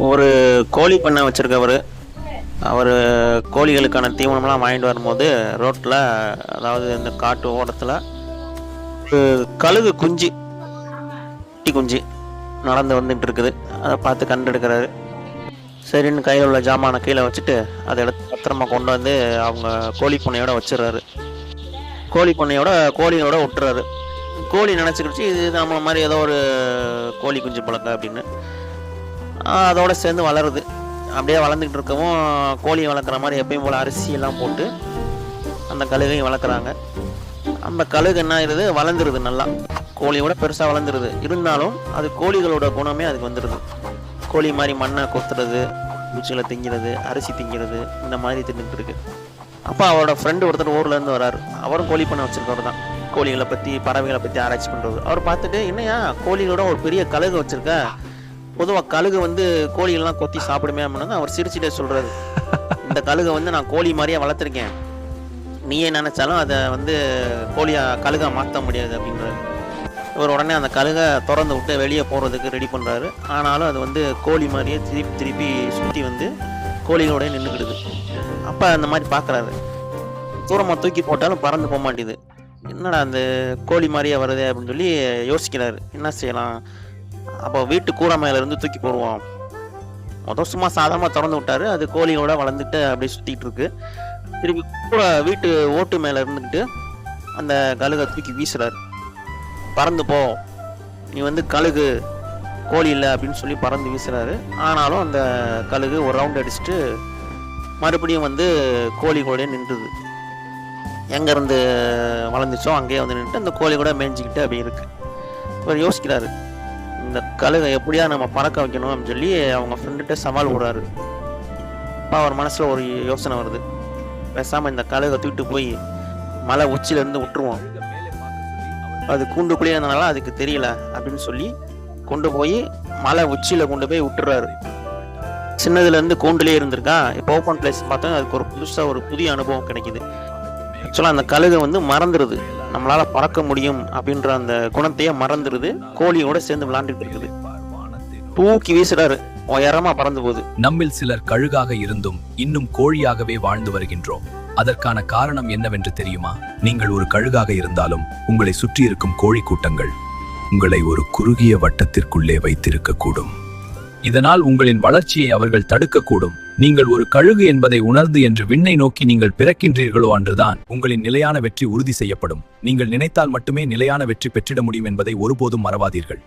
ஒரு கோழி பண்ணை வச்சிருக்கவர். அவர் கோழிகளுக்கான தீவனம்லாம் வாங்கிட்டு வரும்போது ரோட்டில், அதாவது இந்த காட்டு ஓரத்தில் ஒரு கழுகு குஞ்சு, குட்டி குஞ்சு நடந்து வந்துட்டு இருக்குது. அதை பார்த்து கண்டெடுக்கிறாரு. சரின்னு கையில் உள்ள ஜாமானை கீழே வச்சுட்டு அதை எடுத்து பத்திரமா கொண்டு வந்து அவங்க கோழி பண்ணையோட வச்சிடுறாரு. கோழியோட விட்டுறாரு. கோழி நினச்சிக்கிடுச்சு இது நம்மள மாதிரி ஏதோ ஒரு கோழி குஞ்சு பழக்க அப்படின்னு. அதோட சேர்ந்து வளருது. அப்படியே வளர்ந்துக்கிட்டு இருக்கவும் கோழியை வளர்க்குற மாதிரி எப்பயும் போல் அரிசியெல்லாம் போட்டு அந்த கழுகையும் வளர்க்குறாங்க. அந்த கழுகு என்ன ஆயிடுது, வளர்ந்துருது. நல்லா கோழியோட பெருசாக வளர்ந்துருது. இருந்தாலும் அது கோழிகளோட குணமே அதுக்கு வந்துடுது. கோழி மாதிரி மண்ணை கொத்துறது, பூச்சிகளை திங்கிறது, அரிசி திங்கிறது, இந்த மாதிரி தின்னுட்டு இருக்கு. அப்போ அவரோட ஃப்ரெண்டு ஒருத்தர் ஊர்லேருந்து வராரு. அவரும் கோழி பண்ணை வச்சிருக்கவர் தான். கோழிகளை பற்றி, பறவைகளை பற்றி ஆராய்ச்சி பண்ணுறது. அவர் பார்த்துட்டு, என்னையா கோழிகளோட ஒரு பெரிய கழுகு வச்சிருக்க, பொதுவாக கழுகு கோழிகள்லாம் கொத்தி சாப்பிடுமே அப்படின்னு அவர் சிரிச்சுட்டே சொல்கிறாரு. இந்த கழுகை நான் கோழி மாதிரியே வளர்த்துருக்கேன், நீயே நினச்சாலும் அதை கழுகை மாற்ற முடியாது அப்படின்றாரு. இவர் உடனே அந்த கழுகை திறந்து விட்டு வெளியே போகிறதுக்கு ரெடி பண்ணுறாரு. ஆனாலும் அது கோழி மாதிரியே திருப்பி சுற்றி கோழிகளோடய நின்றுக்கிடுது. அப்போ அந்த மாதிரி பார்க்குறாரு. தூரமாக தூக்கி போட்டாலும் பறந்து போக மாட்டேது. என்னடா அந்த கோழி மாதிரியே வருது அப்படின்னு சொல்லி யோசிக்கிறாரு. என்ன செய்யலாம்? அப்போ வீட்டு கூரை மேலேருந்து தூக்கி போடுவோம். சும்மா சாதாரணமாக திறந்து விட்டாரு. அது கோழியோட வளர்ந்துட்டு அப்படியே சுற்றிக்கிட்டு இருக்கு. திருப்பி கூட வீட்டு ஓட்டு மேலே இருந்துக்கிட்டு அந்த கழுகை தூக்கி வீசுறாரு. பறந்து போ, நீ கழுகு, கோழி இல்லை அப்படின்னு சொல்லி பறந்து வீசுறாரு. ஆனாலும் அந்த கழுகு ஒரு ரவுண்ட் அடிச்சுட்டு மறுபடியும் கோழி கூட நின்றுது. எங்கேருந்து வளர்ந்துச்சோ அங்கேயே நின்றுட்டு அந்த கோழி கூட மேய்ஞ்சிக்கிட்டு அப்படி இருக்கு. இவர் யோசிக்கிறாரு, இந்த கழுகை எப்படியா நம்ம பறக்க வைக்கணும் அப்படின்னு சொல்லி அவங்க ஃப்ரெண்டுகிட்ட சவால் விடுறாரு. அப்போ அவர் மனசில் ஒரு யோசனை வருது. பேசாமல் இந்த கழுகை தூக்கிட்டு போய் மலை உச்சியிலேருந்து விட்டுருவோம், அது கூண்டுக்குள்ளேயே இருந்தனால அதுக்கு தெரியல அப்படின்னு சொல்லி கொண்டு போய் மலை உச்சியில் கொண்டு போய் விட்டுறாரு. சின்னதுலேருந்து கூண்டுலேயே இருந்திருக்கா. இப்போ ஓப்பன் பிளேஸ் பார்த்தா அதுக்கு ஒரு புதுசாக ஒரு புதிய அனுபவம் கிடைக்குது. ஆக்சுவலாக அந்த கழுகை மறந்துடுது, நம்மளால் பறக்க முடியும் அப்படின்ற அந்த குணத்தையே மறந்துடுது. கோழியோட சேர்ந்து விளையாண்டுட்டு இருக்குது. தூக்கி வீசுறாரு, உயரமா பறந்து போகுது. நம்மில் சிலர் கழுகாக இருந்தும் இன்னும் கோழியாகவே வாழ்ந்து வருகின்றோம். அதற்கான காரணம் என்னவென்று தெரியுமா? நீங்கள் ஒரு கழுகாக இருந்தாலும் உங்களை சுற்றி இருக்கும் கோழி கூட்டங்கள் உங்களை ஒரு குறுகிய வட்டத்திற்குள்ளே வைத்திருக்கக்கூடும். இதனால் உங்களின் வளர்ச்சியை அவர்கள் தடுக்கக்கூடும். நீங்கள் ஒரு கழுகு என்பதை உணர்ந்து என்று விண்ணை நோக்கி நீங்கள் பிறக்கின்றீர்களோ அன்றுதான் உங்களின் நிலையான வெற்றி உறுதி செய்யப்படும். நீங்கள் நினைத்தால் மட்டுமே நிலையான வெற்றி பெற்றிட முடியும் என்பதை ஒருபோதும் மறவாதீர்கள்.